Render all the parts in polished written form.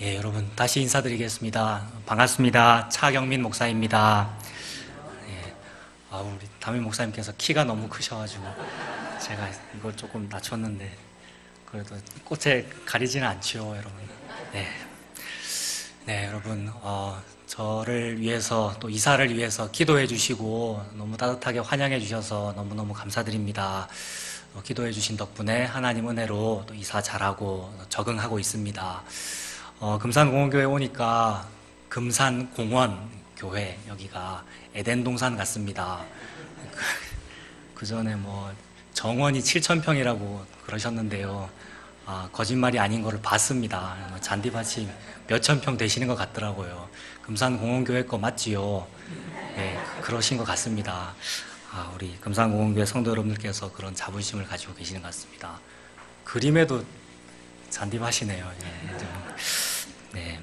예, 여러분 다시 인사드리겠습니다. 반갑습니다. 차경민 목사입니다. 예, 우리 담임 목사님께서 키가 너무 크셔가지고 제가 이거 조금 낮췄는데 그래도 꽃에 가리지는 않죠, 여러분. 네, 여러분 저를 위해서 또 이사를 위해서 기도해 주시고 너무 따뜻하게 환영해 주셔서 너무너무 감사드립니다. 기도해 주신 덕분에 하나님 은혜로 또 이사 잘하고 적응하고 있습니다. 금산공원교회 오니까 금산공원교회, 여기가 에덴동산 같습니다. 그 전에 정원이 7,000평이라고 그러셨는데요. 거짓말이 아닌 거를 봤습니다. 잔디밭이 몇천 평 되시는 것 같더라고요. 금산공원교회 거 맞지요? 네, 그러신 것 같습니다. 우리 금산공원교회 성도 여러분들께서 그런 자부심을 가지고 계시는 것 같습니다. 그림에도 잔디밭이네요. 네,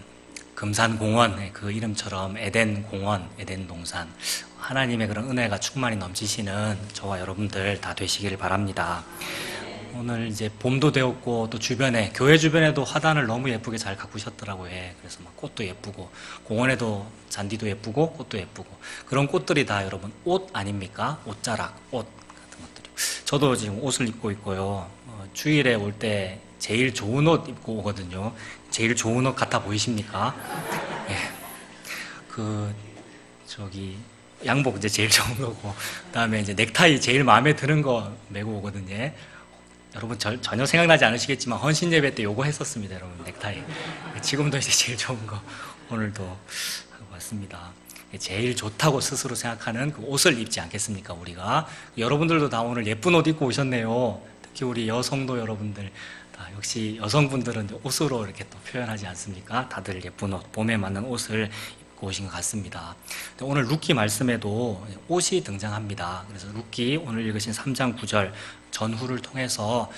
금산공원, 그 이름처럼 에덴공원, 에덴동산, 하나님의 그런 은혜가 충만히 넘치시는 저와 여러분들 다 되시기를 바랍니다. 오늘 이제 봄도 되었고 또 주변에, 교회 주변에도 화단을 너무 예쁘게 잘 가꾸셨더라고요. 그래서 꽃도 예쁘고 공원에도 잔디도 예쁘고 꽃도 예쁘고 그런 꽃들이 다 여러분 옷 아닙니까? 옷자락, 옷 같은 것들이. 저도 지금 옷을 입고 있고요. 주일에 올 때 제일 좋은 옷 입고 오거든요. 제일 좋은 옷 같아 보이십니까? 양복 이제 제일 좋은 거고, 그 다음에 이제 넥타이 제일 마음에 드는 거 메고 오거든요. 여러분 전혀 생각나지 않으시겠지만 헌신 예배 때 요거 했었습니다, 여러분. 넥타이. 지금도 이제 제일 좋은 거 오늘도 하고 왔습니다. 제일 좋다고 스스로 생각하는 그 옷을 입지 않겠습니까, 우리가? 여러분들도 다 오늘 예쁜 옷 입고 오셨네요. 특히 우리 여성도 여러분들, 역시 여성분들은 옷으로 이렇게 또 표현하지 않습니까? 다들 예쁜 옷, 봄에 맞는 옷을 입고 오신 것 같습니다. 오늘 룻기 말씀에도 옷이 등장합니다. 그래서 룻기 오늘 읽으신 3장 9절 전후를 통해서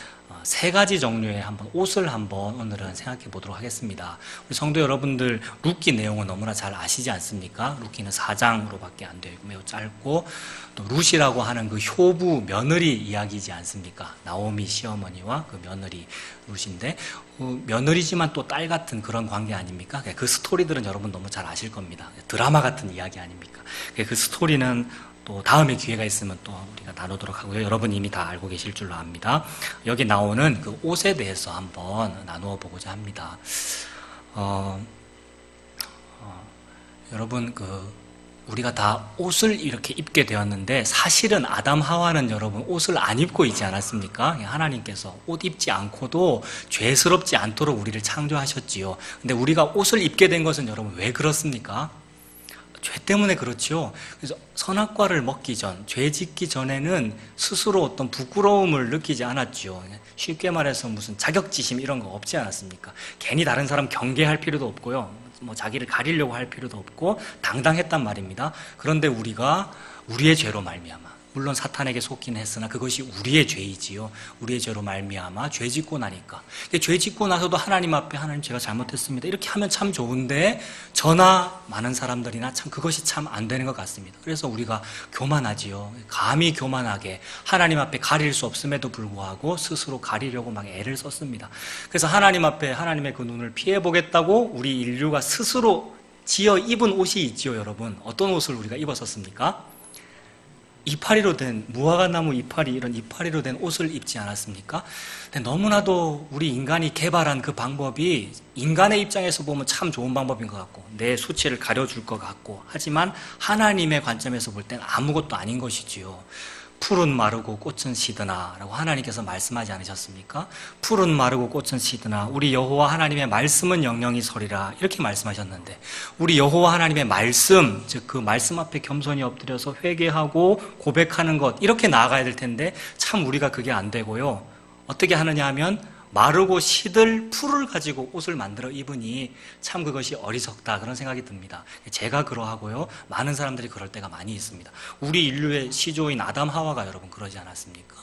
세 가지 종류의 옷을 오늘은 생각해 보도록 하겠습니다. 우리 성도 여러분들 룻기 내용은 너무나 잘 아시지 않습니까? 룻기는 4장으로밖에 안 되고 매우 짧고, 또 룻이라고 하는 그 효부 며느리 이야기이지 않습니까? 나오미 시어머니와 그 며느리 룻인데, 며느리지만 또 딸 같은 그런 관계 아닙니까? 그 스토리들은 여러분 너무 잘 아실 겁니다. 드라마 같은 이야기 아닙니까? 그 스토리는 또 다음에 기회가 있으면 또 우리가 나누도록 하고요. 여러분 이미 다 알고 계실 줄로 압니다. 여기 나오는 그 옷에 대해서 한번 나누어 보고자 합니다. 여러분 우리가 다 옷을 이렇게 입게 되었는데, 사실은 아담 하와는 여러분 옷을 안 입고 있지 않았습니까? 하나님께서 옷 입지 않고도 죄스럽지 않도록 우리를 창조하셨지요. 근데 우리가 옷을 입게 된 것은 여러분 왜 그렇습니까? 죄 때문에 그렇죠. 그래서 선악과를 먹기 전, 죄 짓기 전에는 스스로 어떤 부끄러움을 느끼지 않았죠. 쉽게 말해서 무슨 자격지심 이런 거 없지 않았습니까? 괜히 다른 사람 경계할 필요도 없고요. 자기를 가리려고 할 필요도 없고 당당했단 말입니다. 그런데 우리가 우리의 죄로 말미암아, 물론 사탄에게 속긴 했으나 그것이 우리의 죄이지요. 우리의 죄로 말미암아 죄 짓고 나니까, 죄 짓고 나서도 하나님 앞에 하나님 제가 잘못했습니다 이렇게 하면 참 좋은데, 저나 많은 사람들이나 참 그것이 참 안 되는 것 같습니다. 그래서 우리가 교만하지요. 감히 교만하게 하나님 앞에 가릴 수 없음에도 불구하고 스스로 가리려고 막 애를 썼습니다. 그래서 하나님 앞에 하나님의 그 눈을 피해 보겠다고 우리 인류가 스스로 지어 입은 옷이 있지요. 여러분 어떤 옷을 우리가 입었었습니까? 이파리로 된, 무화과나무 이파리, 이런 이파리로 된 옷을 입지 않았습니까? 근데 너무나도 우리 인간이 개발한 그 방법이 인간의 입장에서 보면 참 좋은 방법인 것 같고 내 수치를 가려줄 것 같고, 하지만 하나님의 관점에서 볼 땐 아무것도 아닌 것이지요. 풀은 마르고 꽃은 시드나 라고 하나님께서 말씀하지 않으셨습니까? 풀은 마르고 꽃은 시드나 우리 여호와 하나님의 말씀은 영영이 서리라 이렇게 말씀하셨는데, 우리 여호와 하나님의 말씀, 즉 그 말씀 앞에 겸손히 엎드려서 회개하고 고백하는 것, 이렇게 나아가야 될 텐데 참 우리가 그게 안 되고요. 어떻게 하느냐 하면 마르고 시들 풀을 가지고 옷을 만들어 입으니 참 그것이 어리석다, 그런 생각이 듭니다. 제가 그러하고요, 많은 사람들이 그럴 때가 많이 있습니다. 우리 인류의 시조인 아담 하와가 여러분 그러지 않았습니까?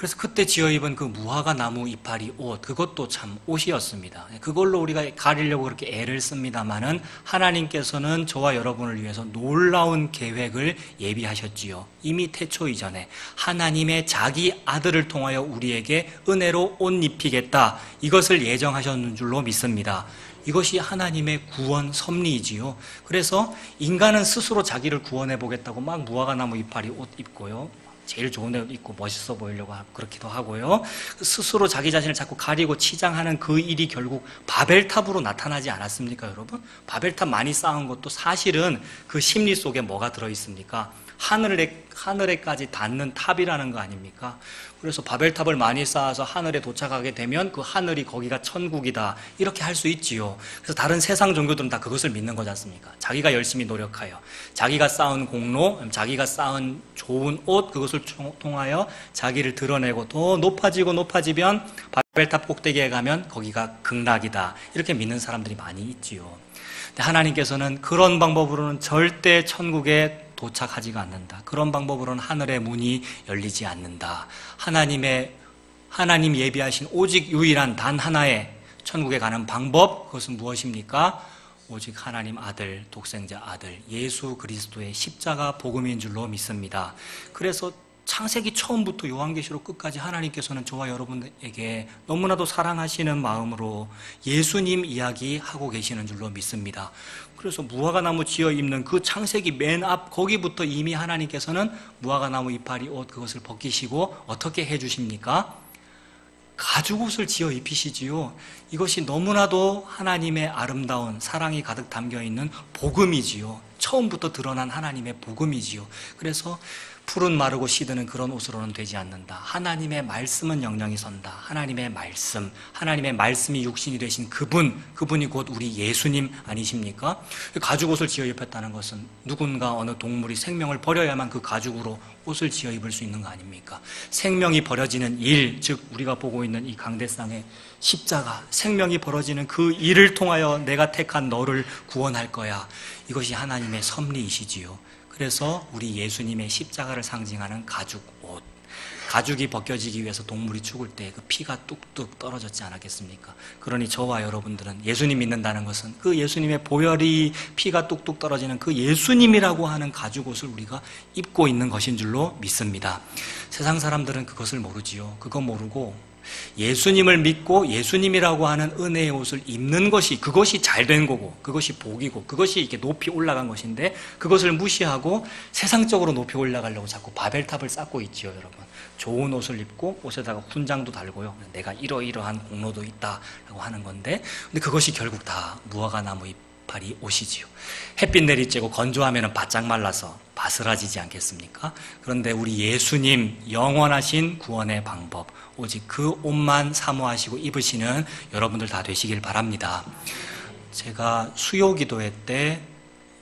그래서 그때 지어 입은 그 무화과 나무 이파리 옷, 그것도 참 옷이었습니다. 그걸로 우리가 가리려고 그렇게 애를 씁니다마는 하나님께서는 저와 여러분을 위해서 놀라운 계획을 예비하셨지요. 이미 태초 이전에 하나님의 자기 아들을 통하여 우리에게 은혜로 옷 입히겠다, 이것을 예정하셨는 줄로 믿습니다. 이것이 하나님의 구원 섭리이지요. 그래서 인간은 스스로 자기를 구원해 보겠다고 막 무화과나무 이파리 옷 입고요. 제일 좋은 옷 입고 멋있어 보이려고 그렇기도 하고요. 스스로 자기 자신을 자꾸 가리고 치장하는 그 일이 결국 바벨탑으로 나타나지 않았습니까, 여러분? 바벨탑 많이 쌓은 것도 사실은 그 심리 속에 뭐가 들어있습니까? 하늘에까지 닿는 탑이라는 거 아닙니까? 그래서 바벨탑을 많이 쌓아서 하늘에 도착하게 되면 그 하늘이 거기가 천국이다, 이렇게 할 수 있지요. 그래서 다른 세상 종교들은 다 그것을 믿는 거지 않습니까? 자기가 열심히 노력하여 자기가 쌓은 공로, 자기가 쌓은 좋은 옷, 그것을 통하여 자기를 드러내고 더 높아지면 바벨탑 꼭대기에 가면 거기가 극락이다, 이렇게 믿는 사람들이 많이 있지요. 근데 하나님께서는 그런 방법으로는 절대 천국에 도착하지가 않는다. 그런 방법으로는 하늘의 문이 열리지 않는다. 하나님 예비하신 오직 유일한 단 하나의 천국에 가는 방법, 그것은 무엇입니까? 오직 하나님 아들, 독생자 아들 예수 그리스도의 십자가 복음인 줄로 믿습니다. 그래서 창세기 처음부터 요한계시록 끝까지 하나님께서는 저와 여러분에게 너무나도 사랑하시는 마음으로 예수님 이야기하고 계시는 줄로 믿습니다. 그래서 무화과나무 지어 입는 그 창세기 맨 앞 거기부터 이미 하나님께서는 무화과나무 이파리 옷 그것을 벗기시고 어떻게 해주십니까? 가죽옷을 지어 입히시지요. 이것이 너무나도 하나님의 아름다운 사랑이 가득 담겨있는 복음이지요. 처음부터 드러난 하나님의 복음이지요. 그래서 풀은 마르고 시드는 그런 옷으로는 되지 않는다. 하나님의 말씀은 영영이 선다. 하나님의 말씀이 육신이 되신 그분이 곧 우리 예수님 아니십니까? 가죽옷을 지어 입혔다는 것은 누군가 어느 동물이 생명을 버려야만 그 가죽으로 옷을 지어 입을 수 있는 거 아닙니까? 생명이 버려지는 일, 즉 우리가 보고 있는 이 강대상의 십자가, 생명이 벌어지는 그 일을 통하여 내가 택한 너를 구원할 거야. 이것이 하나님의 섭리이시지요. 그래서 우리 예수님의 십자가를 상징하는 가죽옷, 가죽이 벗겨지기 위해서 동물이 죽을 때 그 피가 뚝뚝 떨어졌지 않았겠습니까? 그러니 저와 여러분들은 예수님 믿는다는 것은 그 예수님의 보혈이 피가 뚝뚝 떨어지는 그 예수님이라고 하는 가죽옷을 우리가 입고 있는 것인 줄로 믿습니다. 세상 사람들은 그것을 모르지요. 그거 모르고 예수님을 믿고 예수님이라고 하는 은혜의 옷을 입는 그것이 잘된 거고, 그것이 복이고, 그것이 이렇게 높이 올라간 것인데, 그것을 무시하고 세상적으로 높이 올라가려고 자꾸 바벨탑을 쌓고 있지요, 여러분. 좋은 옷을 입고 옷에다가 훈장도 달고요. 내가 이러이러한 공로도 있다라고 하는 건데, 근데 그것이 결국 다 무화과나무 이파리 옷이지요. 햇빛 내리쬐고 건조하면 바짝 말라서 바스라지지 않겠습니까? 그런데 우리 예수님 영원하신 구원의 방법, 오직 그 옷만 사모하시고 입으시는 여러분들 다 되시길 바랍니다. 제가 수요 기도회 때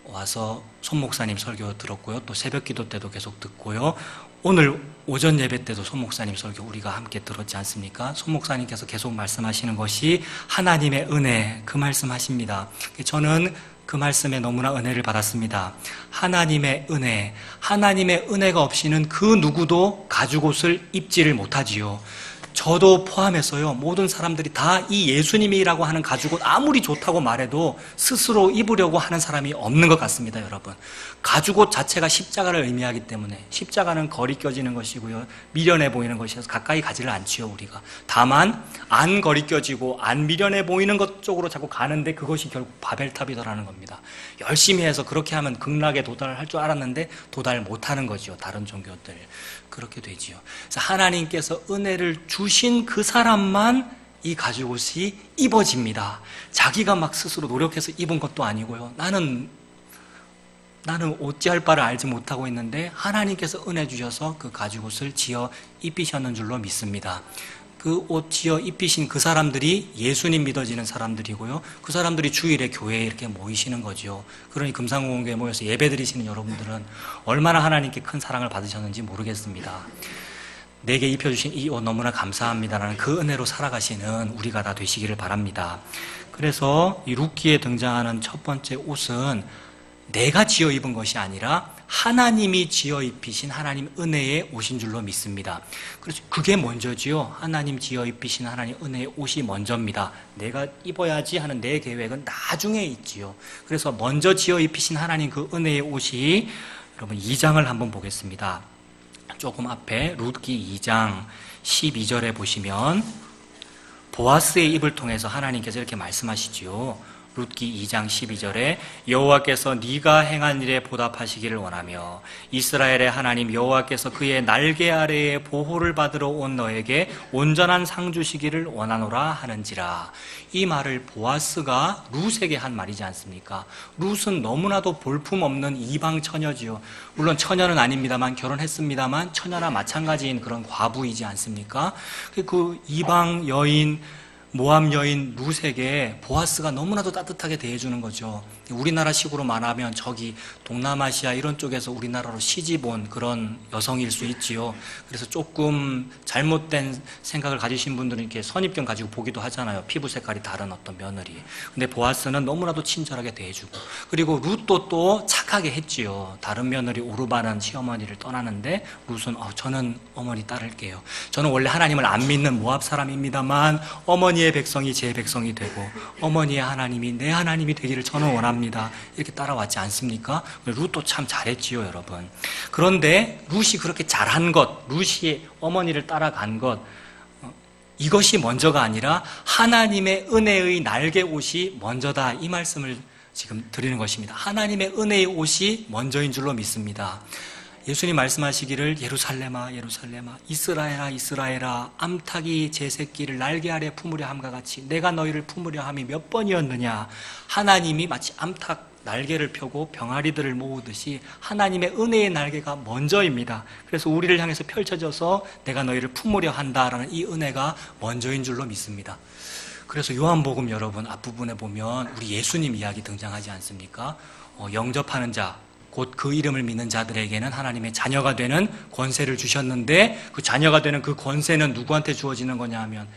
와서 손 목사님 설교 들었고요. 또 새벽 기도 때도 계속 듣고요. 오늘 오전 예배 때도 손 목사님 설교 우리가 함께 들었지 않습니까? 손 목사님께서 계속 말씀하시는 것이 하나님의 은혜, 그 말씀하십니다. 저는 그 말씀에 너무나 은혜를 받았습니다. 하나님의 은혜가 없이는 그 누구도 가죽옷을 입지를 못하지요. 저도 포함해서요, 모든 사람들이 다 이 예수님이라고 하는 가죽옷 아무리 좋다고 말해도 스스로 입으려고 하는 사람이 없는 것 같습니다, 여러분. 가죽옷 자체가 십자가를 의미하기 때문에 십자가는 거리 껴지는 것이고요, 미련해 보이는 것이어서 가까이 가지를 않지요, 우리가. 다만 안 거리 껴지고 안 미련해 보이는 것 쪽으로 자꾸 가는데 그것이 결국 바벨탑이더라는 겁니다. 열심히 해서 그렇게 하면 극락에 도달할 줄 알았는데 도달 못하는 거지요, 다른 종교들. 그렇게 되지요. 그래서 하나님께서 은혜를 주신 그 사람만 이 가죽옷이 입어집니다. 자기가 막 스스로 노력해서 입은 것도 아니고요. 나는 어찌할 바를 알지 못하고 있는데 하나님께서 은혜 주셔서 그 가죽옷을 지어 입히셨는 줄로 믿습니다. 그 옷 지어 입히신 그 사람들이 예수님 믿어지는 사람들이고요. 그 사람들이 주일에 교회에 이렇게 모이시는 거죠. 그러니 금상공원교회에 모여서 예배 드리시는 여러분들은 얼마나 하나님께 큰 사랑을 받으셨는지 모르겠습니다. 내게 입혀주신 이 옷 너무나 감사합니다라는 그 은혜로 살아가시는 우리가 다 되시기를 바랍니다. 그래서 이 룻기에 등장하는 첫 번째 옷은 내가 지어 입은 것이 아니라 하나님이 지어 입히신 하나님 은혜의 옷인 줄로 믿습니다. 그래서 그게 먼저지요. 하나님 지어 입히신 하나님 은혜의 옷이 먼저입니다. 내가 입어야지 하는 내 계획은 나중에 있지요. 그래서 먼저 지어 입히신 하나님 그 은혜의 옷이, 여러분 2장을 한번 보겠습니다. 조금 앞에 룻기 2장 12절에 보시면 보아스의 입을 통해서 하나님께서 이렇게 말씀하시지요. 룻기 2장 12절에 여호와께서 네가 행한 일에 보답하시기를 원하며 이스라엘의 하나님 여호와께서 그의 날개 아래에 보호를 받으러 온 너에게 온전한 상 주시기를 원하노라 하는지라. 이 말을 보아스가 룻에게 한 말이지 않습니까? 룻은 너무나도 볼품없는 이방 처녀지요. 물론 처녀는 아닙니다만 결혼했습니다만 처녀나 마찬가지인 그런 과부이지 않습니까? 그 이방 여인 모압 여인 룻에게 보아스가 너무나도 따뜻하게 대해주는 거죠. 우리나라식으로 말하면 저기 동남아시아 이런 쪽에서 우리나라로 시집 온 그런 여성일 수 있지요. 그래서 조금 잘못된 생각을 가지신 분들은 이렇게 선입견 가지고 보기도 하잖아요. 피부 색깔이 다른 어떤 며느리. 근데 보아스는 너무나도 친절하게 대해주고, 그리고 룻도 또 착하게 했지요. 다른 며느리 오르바는 시어머니를 떠나는데 룻은 저는 어머니 따를게요. 저는 원래 하나님을 안 믿는 모압 사람입니다만 어머니의 백성이 제 백성이 되고 어머니의 하나님이 내 하나님이 되기를 저는 원합니다. 이렇게 따라왔지 않습니까? 룻도 참 잘했지요, 여러분. 그런데 룻이 그렇게 잘한 것, 룻이 어머니를 따라간 것, 이것이 먼저가 아니라 하나님의 은혜의 날개 옷이 먼저다, 이 말씀을 지금 드리는 것입니다. 하나님의 은혜의 옷이 먼저인 줄로 믿습니다. 예수님 말씀하시기를 예루살렘아 예루살렘아 이스라엘아 이스라엘아 암탉이 제 새끼를 날개 아래 품으려 함과 같이 내가 너희를 품으려 함이 몇 번이었느냐. 하나님이 마치 암탉 날개를 펴고 병아리들을 모으듯이 하나님의 은혜의 날개가 먼저입니다. 그래서 우리를 향해서 펼쳐져서 내가 너희를 품으려 한다라는 이 은혜가 먼저인 줄로 믿습니다. 그래서 요한복음 여러분 앞부분에 보면 우리 예수님 이야기 등장하지 않습니까? 영접하는 자 곧 그 이름을 믿는 자들에게는 하나님의 자녀가 되는 권세를 주셨는데 그 자녀가 되는 그 권세는 누구한테 주어지는 거냐 하면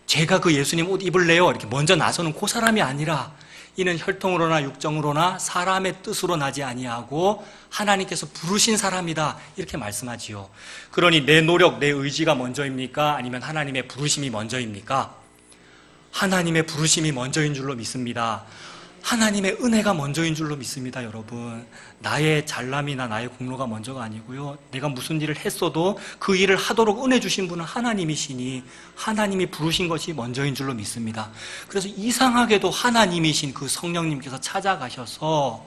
제가 그 예수님 옷 입을래요 이렇게 먼저 나서는 그 사람이 아니라 이는 혈통으로나 육정으로나 사람의 뜻으로 나지 아니하고 하나님께서 부르신 사람이다 이렇게 말씀하지요. 그러니 내 노력, 내 의지가 먼저입니까? 아니면 하나님의 부르심이 먼저입니까? 하나님의 부르심이 먼저인 줄로 믿습니다. 하나님의 은혜가 먼저인 줄로 믿습니다, 여러분. 나의 잘남이나 나의 공로가 먼저가 아니고요. 내가 무슨 일을 했어도 그 일을 하도록 은혜 주신 분은 하나님이시니 하나님이 부르신 것이 먼저인 줄로 믿습니다. 그래서 이상하게도 하나님이신 그 성령님께서 찾아가셔서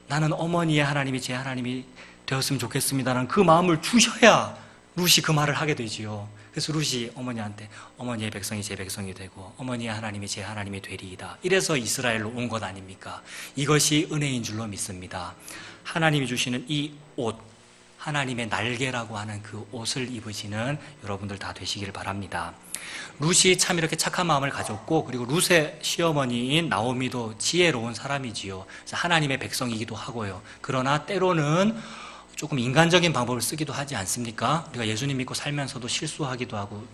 나는 어머니의 하나님이 제 하나님이 되었으면 좋겠습니다라는 그 마음을 주셔야 룻이 그 말을 하게 되지요. 그래서 룻이 어머니한테 어머니의 백성이 제 백성이 되고 어머니의 하나님이 제 하나님이 되리이다. 이래서 이스라엘로 온 것 아닙니까? 이것이 은혜인 줄로 믿습니다. 하나님이 주시는 이 옷, 하나님의 날개라고 하는 그 옷을 입으시는 여러분들 다 되시기를 바랍니다. 룻이 참 이렇게 착한 마음을 가졌고 그리고 룻의 시어머니인 나오미도 지혜로운 사람이지요. 그래서 하나님의 백성이기도 하고요. 그러나 때로는 조금 인간적인 방법을 쓰기도 하지 않습니까? 우리가 예수님 믿고 살면서도 실수하기도 하고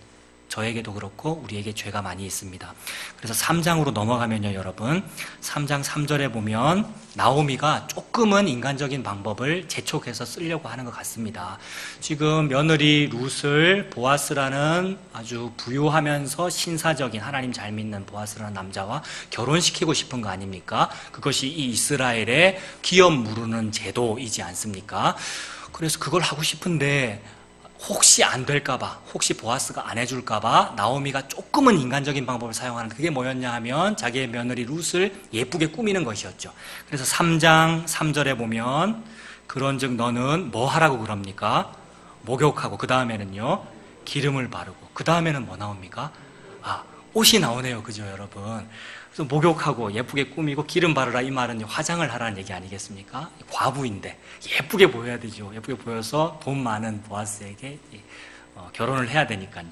저에게도 그렇고 우리에게 죄가 많이 있습니다. 그래서 3장으로 넘어가면요, 여러분. 3장 3절에 보면 나오미가 조금은 인간적인 방법을 재촉해서 쓰려고 하는 것 같습니다. 지금 며느리 룻을 보아스라는 아주 부유하면서 신사적인 하나님 잘 믿는 보아스라는 남자와 결혼시키고 싶은 거 아닙니까? 그것이 이 이스라엘의 기업 무르는 제도이지 않습니까? 그래서 그걸 하고 싶은데 혹시 안 될까봐, 혹시 보아스가 안 해줄까봐 나오미가 조금은 인간적인 방법을 사용하는 그게 뭐였냐 하면 자기의 며느리 룻을 예쁘게 꾸미는 것이었죠. 그래서 3장 3절에 보면 그런즉 너는 뭐 하라고 그럽니까? 목욕하고 그 다음에는요 기름을 바르고 그 다음에는 뭐 나옵니까? 옷이 나오네요. 그죠, 여러분? 그래서 목욕하고 예쁘게 꾸미고 기름 바르라 이 말은 화장을 하라는 얘기 아니겠습니까? 과부인데 예쁘게 보여야 되죠. 예쁘게 보여서 돈 많은 보아스에게 결혼을 해야 되니까요.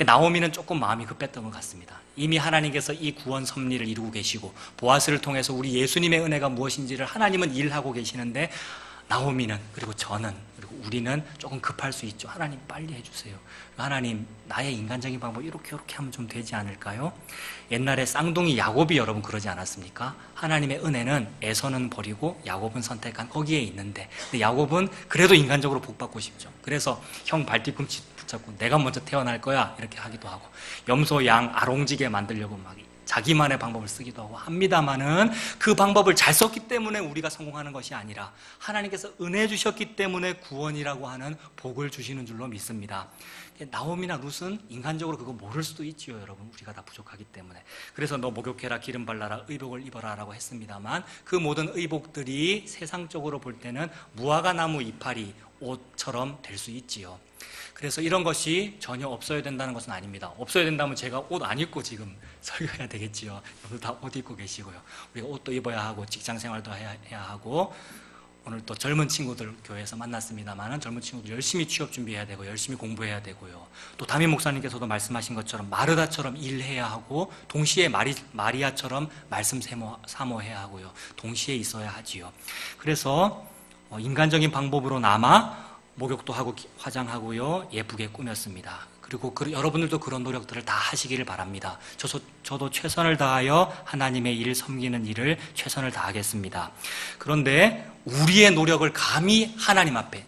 나오미는 조금 마음이 급했던 것 같습니다. 이미 하나님께서 이 구원 섭리를 이루고 계시고 보아스를 통해서 우리 예수님의 은혜가 무엇인지를 하나님은 일하고 계시는데 나오미는 그리고 저는 그리고 우리는 조금 급할 수 있죠. 하나님 빨리 해주세요. 하나님 나의 인간적인 방법 이렇게 하면 좀 되지 않을까요? 옛날에 쌍둥이 야곱이 여러분 그러지 않았습니까? 하나님의 은혜는 에서는 버리고 야곱은 선택한 거기에 있는데 근데 야곱은 그래도 인간적으로 복받고 싶죠. 그래서 형 발뒤꿈치 붙잡고 내가 먼저 태어날 거야 이렇게 하기도 하고 염소 양 아롱지게 만들려고 막 자기만의 방법을 쓰기도 하고 합니다만은 그 방법을 잘 썼기 때문에 우리가 성공하는 것이 아니라 하나님께서 은혜 주셨기 때문에 구원이라고 하는 복을 주시는 줄로 믿습니다. 나오미나 룻은 인간적으로 그거 모를 수도 있지요, 여러분. 우리가 다 부족하기 때문에. 그래서 너 목욕해라, 기름 발라라, 의복을 입어라 라고 했습니다만 그 모든 의복들이 세상적으로 볼 때는 무화과 나무 이파리 옷처럼 될 수 있지요. 그래서 이런 것이 전혀 없어야 된다는 것은 아닙니다. 없어야 된다면 제가 옷 안 입고 지금 설교해야 되겠지요. 여러분 다 옷 입고 계시고요. 우리가 옷도 입어야 하고 직장 생활도 해야 하고, 오늘 또 젊은 친구들 교회에서 만났습니다만 젊은 친구들 열심히 취업 준비해야 되고 열심히 공부해야 되고요. 또 담임 목사님께서도 말씀하신 것처럼 마르다처럼 일해야 하고 동시에 마리아처럼 말씀 사모해야 하고요. 동시에 있어야 하지요. 그래서 인간적인 방법으로나마 목욕도 하고 화장하고요. 예쁘게 꾸몄습니다. 그리고 여러분들도 그런 노력들을 다 하시기를 바랍니다. 저도 최선을 다하여 하나님의 일 섬기는 일을 최선을 다하겠습니다. 그런데 우리의 노력을 감히 하나님 앞에,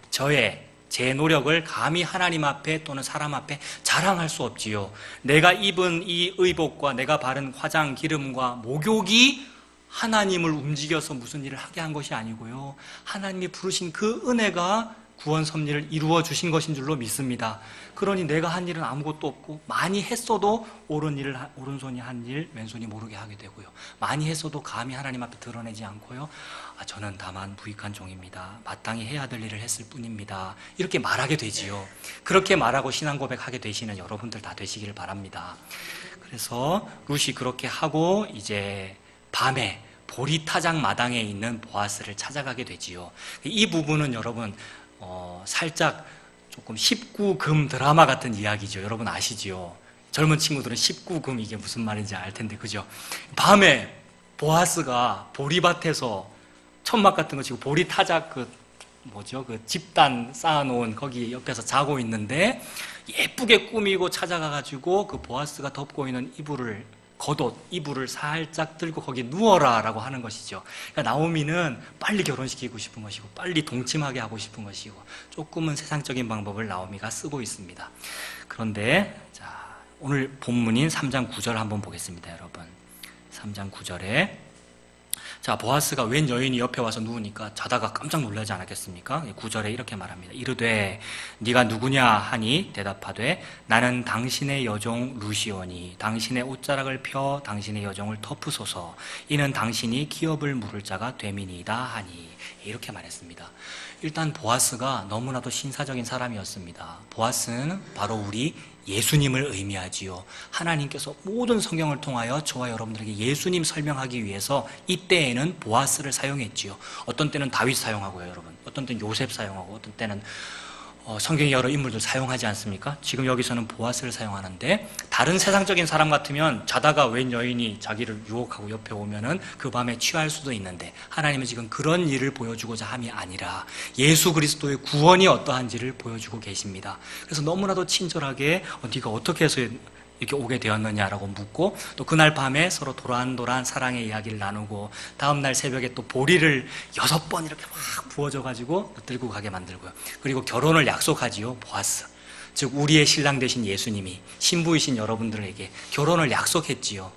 제 노력을 감히 하나님 앞에 또는 사람 앞에 자랑할 수 없지요. 내가 입은 이 의복과 내가 바른 화장, 기름과 목욕이 하나님을 움직여서 무슨 일을 하게 한 것이 아니고요. 하나님이 부르신 그 은혜가 구원 섭리를 이루어 주신 것인 줄로 믿습니다. 그러니 내가 한 일은 아무것도 없고, 많이 했어도 오른손이 한 일 왼손이 모르게 하게 되고요. 많이 했어도 감히 하나님 앞에 드러내지 않고요. 저는 다만 부익한 종입니다. 마땅히 해야 될 일을 했을 뿐입니다. 이렇게 말하게 되지요. 그렇게 말하고 신앙 고백하게 되시는 여러분들 다 되시기를 바랍니다. 그래서 룻이 그렇게 하고 이제 밤에 보리타작 마당에 있는 보아스를 찾아가게 되지요. 이 부분은 여러분 살짝 조금 19금 드라마 같은 이야기죠. 여러분 아시지요? 젊은 친구들은 19금 이게 무슨 말인지 알 텐데, 그죠? 밤에 보아스가 보리밭에서 천막 같은 거 치고 보리타작 그 집단 쌓아놓은 거기 옆에서 자고 있는데 예쁘게 꾸미고 찾아가가지고 그 보아스가 덮고 있는 이불을 살짝 들고 거기 누워라 라고 하는 것이죠. 그러니까 나오미는 빨리 결혼시키고 싶은 것이고 빨리 동침하게 하고 싶은 것이고 조금은 세상적인 방법을 나오미가 쓰고 있습니다. 그런데 오늘 본문인 3장 9절 한번 보겠습니다, 여러분. 3장 9절에 보아스가 웬 여인이 옆에 와서 누우니까 자다가 깜짝 놀라지 않았겠습니까? 9절에 이렇게 말합니다. 이르되 네가 누구냐 하니 대답하되 나는 당신의 여종 루시오니 당신의 옷자락을 펴 당신의 여종을 덮으소서 이는 당신이 기업을 물을 자가 됨이니이다 하니, 이렇게 말했습니다. 일단 보아스가 너무나도 신사적인 사람이었습니다. 보아스는 바로 우리 예수님을 의미하지요. 하나님께서 모든 성경을 통하여 저와 여러분들에게 예수님 설명하기 위해서 이때에는 보아스를 사용했지요. 어떤 때는 다윗 사용하고요, 여러분. 어떤 때는 요셉 사용하고, 어떤 때는 성경의 여러 인물들 사용하지 않습니까? 지금 여기서는 보아스를 사용하는데, 다른 세상적인 사람 같으면 자다가 웬 여인이 자기를 유혹하고 옆에 오면은 그 밤에 취할 수도 있는데, 하나님은 지금 그런 일을 보여주고자 함이 아니라 예수 그리스도의 구원이 어떠한지를 보여주고 계십니다. 그래서 너무나도 친절하게 네가 어떻게 해서 이렇게 오게 되었느냐라고 묻고, 또 그날 밤에 서로 도란도란 사랑의 이야기를 나누고, 다음날 새벽에 또 보리를 6번 이렇게 막 부어줘가지고 들고 가게 만들고요. 그리고 결혼을 약속하지요, 보아스. 즉 우리의 신랑 되신 예수님이 신부이신 여러분들에게 결혼을 약속했지요.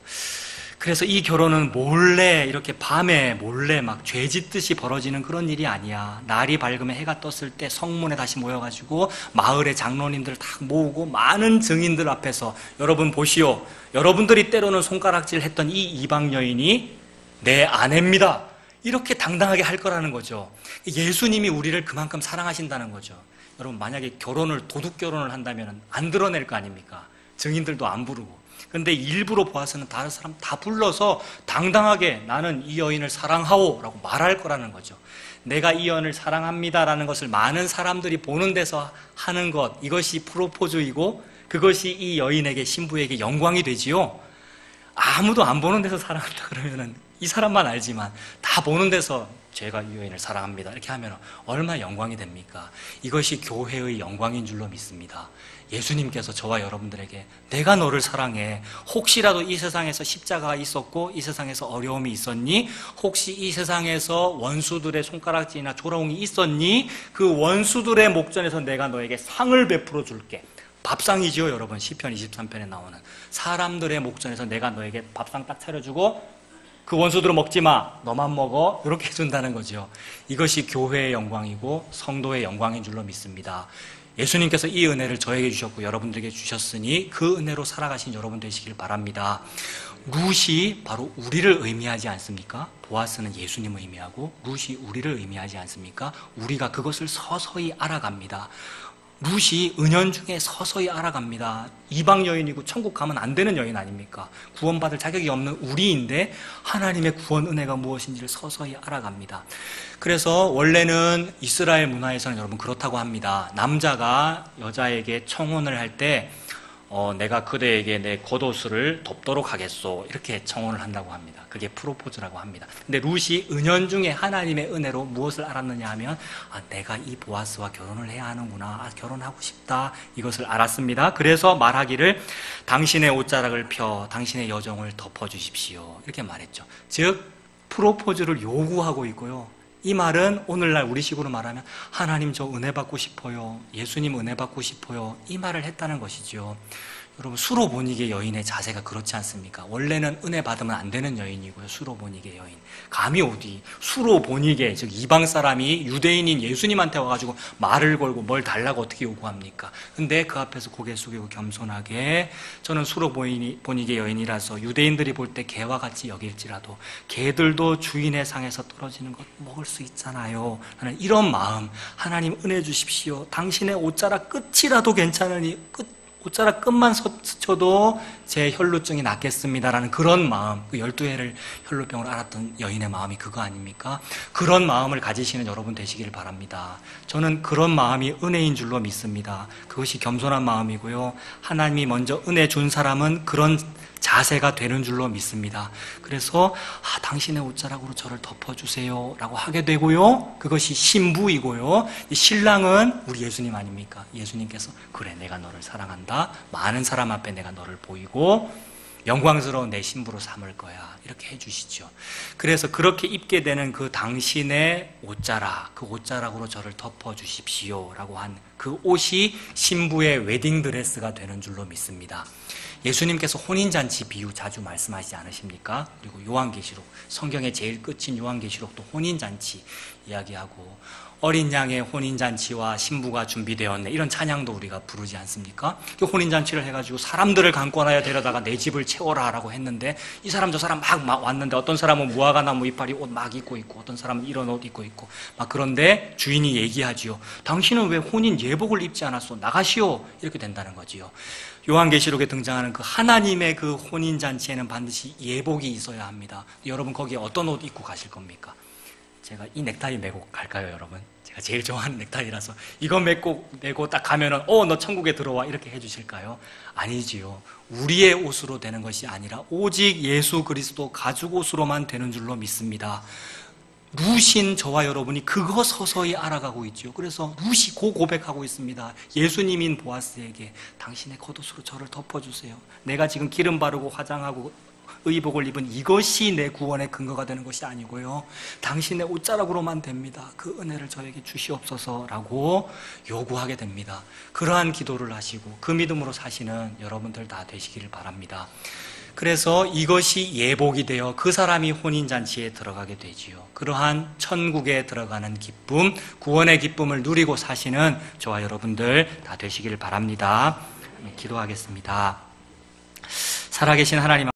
그래서 이 결혼은 몰래, 이렇게 밤에 몰래 막 죄짓듯이 벌어지는 그런 일이 아니야. 날이 밝으면 해가 떴을 때 성문에 다시 모여가지고 마을의 장로님들을 다 모으고 많은 증인들 앞에서 여러분 보시오, 여러분들이 때로는 손가락질 했던 이 이방 여인이 내 아내입니다, 이렇게 당당하게 할 거라는 거죠. 예수님이 우리를 그만큼 사랑하신다는 거죠. 여러분 만약에 도둑 결혼을 한다면 안 드러낼 거 아닙니까? 증인들도 안 부르고. 그런데 일부러 보아스는 다른 사람 다 불러서 당당하게 나는 이 여인을 사랑하오 라고 말할 거라는 거죠. 내가 이 여인을 사랑합니다라는 것을 많은 사람들이 보는 데서 하는 것, 이것이 프로포즈이고 그것이 이 여인에게, 신부에게 영광이 되지요. 아무도 안 보는 데서 사랑한다 그러면은 이 사람만 알지만 다 보는 데서 제가 이 여인을 사랑합니다 이렇게 하면 얼마나 영광이 됩니까? 이것이 교회의 영광인 줄로 믿습니다. 예수님께서 저와 여러분들에게 내가 너를 사랑해, 혹시라도 이 세상에서 십자가가 있었고 이 세상에서 어려움이 있었니? 혹시 이 세상에서 원수들의 손가락질이나 조롱이 있었니? 그 원수들의 목전에서 내가 너에게 상을 베풀어 줄게, 밥상이지요, 여러분. 시편 23편에 나오는 사람들의 목전에서 내가 너에게 밥상 딱 차려주고 그 원수들은 먹지 마, 너만 먹어, 이렇게 해준다는 거죠. 이것이 교회의 영광이고 성도의 영광인 줄로 믿습니다. 예수님께서 이 은혜를 저에게 주셨고 여러분들에게 주셨으니 그 은혜로 살아가신 여러분 되시길 바랍니다. 룻이 바로 우리를 의미하지 않습니까? 보아스는 예수님을 의미하고 룻이 우리를 의미하지 않습니까? 우리가 그것을 서서히 알아갑니다. 룻이 은연중에 서서히 알아갑니다. 이방 여인이고 천국 가면 안 되는 여인 아닙니까? 구원받을 자격이 없는 우리인데 하나님의 구원 은혜가 무엇인지를 서서히 알아갑니다. 그래서 원래는 이스라엘 문화에서는 여러분 그렇다고 합니다. 남자가 여자에게 청혼을 할 때 내가 그대에게 내 겉옷을 덮도록 하겠소, 이렇게 청혼을 한다고 합니다. 그게 프로포즈라고 합니다. 근데 룻이 은연중에 하나님의 은혜로 무엇을 알았느냐 하면 내가 이 보아스와 결혼을 해야 하는구나, 결혼하고 싶다, 이것을 알았습니다. 그래서 말하기를 당신의 옷자락을 펴 당신의 여정을 덮어주십시오, 이렇게 말했죠. 즉 프로포즈를 요구하고 있고요. 이 말은 오늘날 우리식으로 말하면 하나님 저 은혜 받고 싶어요, 예수님 은혜 받고 싶어요, 이 말을 했다는 것이죠. 여러분, 수로보니게 여인의 자세가 그렇지 않습니까? 원래는 은혜 받으면 안 되는 여인이고요. 수로보니게 여인, 감히 어디 수로보니게, 즉 이방 사람이 유대인인 예수님한테 와가지고 말을 걸고 뭘 달라고 어떻게 요구합니까? 근데 그 앞에서 고개 숙이고 겸손하게 저는 수로보니게 여인이라서 유대인들이 볼 때 개와 같이 여길지라도 개들도 주인의 상에서 떨어지는 것 먹을 수 있잖아요 하는 이런 마음, 하나님 은혜 주십시오, 당신의 옷자락 끝이라도 괜찮으니 옷자락 끝만 스쳐도 제 혈루증이 낫겠습니다라는 그런 마음, 그 12해를 혈루병을 앓았던 여인의 마음이 그거 아닙니까? 그런 마음을 가지시는 여러분 되시길 바랍니다. 저는 그런 마음이 은혜인 줄로 믿습니다. 그것이 겸손한 마음이고요. 하나님이 먼저 은혜 준 사람은 그런 자세가 되는 줄로 믿습니다. 그래서 당신의 옷자락으로 저를 덮어주세요 라고 하게 되고요. 그것이 신부이고요. 신랑은 우리 예수님 아닙니까? 예수님께서 그래, 내가 너를 사랑한다, 많은 사람 앞에 내가 너를 보이고 영광스러운 내 신부로 삼을 거야, 이렇게 해주시죠. 그래서 그렇게 입게 되는 그 당신의 옷자락, 그 옷자락으로 저를 덮어주십시오 라고 한 그 옷이 신부의 웨딩드레스가 되는 줄로 믿습니다. 예수님께서 혼인잔치 비유 자주 말씀하시지 않으십니까? 그리고 요한계시록, 성경의 제일 끝인 요한계시록도 혼인잔치 이야기하고 어린 양의 혼인잔치와 신부가 준비되었네, 이런 찬양도 우리가 부르지 않습니까? 그 혼인잔치를 해가지고 사람들을 강권하여 데려다가 내 집을 채워라 라고 했는데 이 사람 저 사람 막 왔는데 어떤 사람은 무화과나무 이파리 옷 막 입고 있고 어떤 사람은 이런 옷 입고 있고 막, 그런데 주인이 얘기하지요. 당신은 왜 혼인 예복을 입지 않았소? 나가시오, 이렇게 된다는 거지요. 요한계시록에 등장하는 그 하나님의 그 혼인잔치에는 반드시 예복이 있어야 합니다. 여러분 거기에 어떤 옷 입고 가실 겁니까? 제가 이 넥타이 메고 갈까요, 여러분? 제가 제일 좋아하는 넥타이라서 이거 메고 딱 가면은 너 천국에 들어와, 이렇게 해주실까요? 아니지요. 우리의 옷으로 되는 것이 아니라 오직 예수 그리스도 가죽 옷으로만 되는 줄로 믿습니다. 룻인 저와 여러분이 그거 서서히 알아가고 있죠. 그래서 룻이 고백하고 있습니다. 예수님인 보아스에게 당신의 겉옷으로 저를 덮어주세요. 내가 지금 기름 바르고 화장하고 의복을 입은 이것이 내 구원의 근거가 되는 것이 아니고요, 당신의 옷자락으로만 됩니다. 그 은혜를 저에게 주시옵소서라고 요구하게 됩니다. 그러한 기도를 하시고 그 믿음으로 사시는 여러분들 다 되시기를 바랍니다. 그래서 이것이 예복이 되어 그 사람이 혼인잔치에 들어가게 되지요. 그러한 천국에 들어가는 기쁨, 구원의 기쁨을 누리고 사시는 저와 여러분들 다 되시기를 바랍니다. 기도하겠습니다. 살아계신 하나님